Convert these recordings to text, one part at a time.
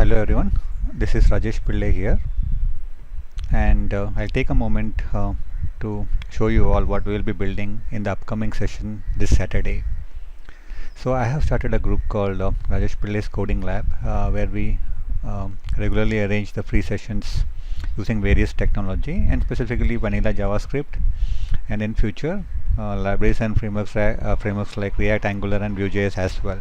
Hello everyone, this is Rajesh Pillai here, and I'll take a moment to show you all what we will be building in the upcoming session this Saturday. So I have started a group called Rajesh Pillai's Coding Lab, where we regularly arrange the free sessions using various technology and specifically vanilla JavaScript, and in future libraries and frameworks like React, Angular and Vue.js as well.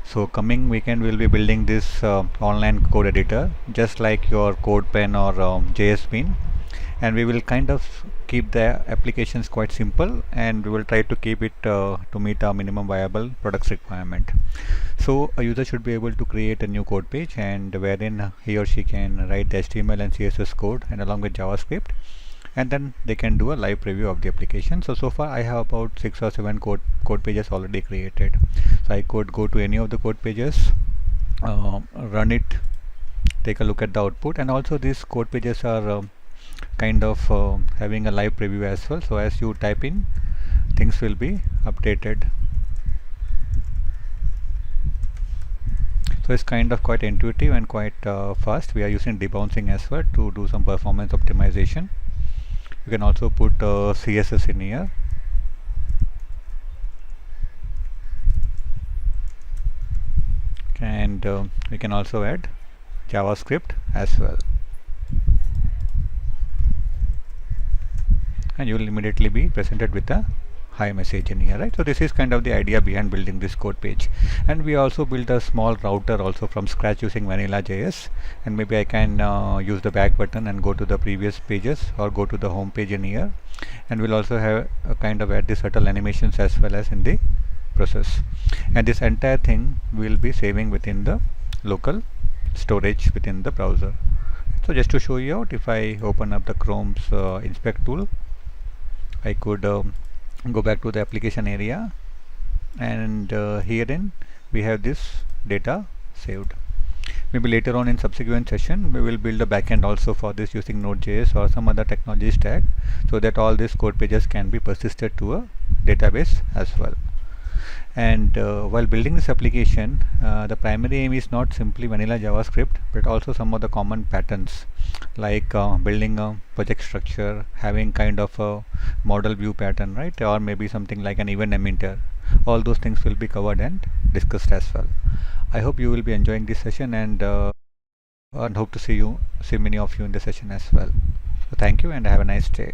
So coming weekend we'll be building this online code editor just like your CodePen or JSBean, and we will kind of keep the applications quite simple, and we will try to keep it to meet our minimum viable products requirement. So a user should be able to create a new code page, and wherein he or she can write the HTML and CSS code and along with JavaScript, and then they can do a live preview of the application. So far I have about 6 or 7 code pages already created. So I could go to any of the code pages, run it, take a look at the output, and also these code pages are kind of having a live preview as well. So as you type in, things will be updated. So it's kind of quite intuitive and quite fast. We are using debouncing as well to do some performance optimization. You can also put CSS in here, and we can also add JavaScript as well, and you will immediately be presented with a hi message in here, right? So this is kind of the idea behind building this code page. And we also built a small router also from scratch using vanilla.js, and maybe I can use the back button and go to the previous pages or go to the home page in here, and we'll also have a kind of add the subtle animations as well as in the process. And this entire thing will be saving within the local storage within the browser. So just to show you out, if I open up the Chrome's inspect tool, I could go back to the application area, and herein we have this data saved. Maybe later on in subsequent session we will build a backend also for this using Node.js or some other technology stack, so that all these code pages can be persisted to a database as well. And while building this application, the primary aim is not simply vanilla JavaScript, but also some of the common patterns like building a project structure, having kind of a model view pattern, right? Or maybe something like an event emitter. All those things will be covered and discussed as well. I hope you will be enjoying this session, and hope to see many of you in the session as well. So thank you and have a nice day.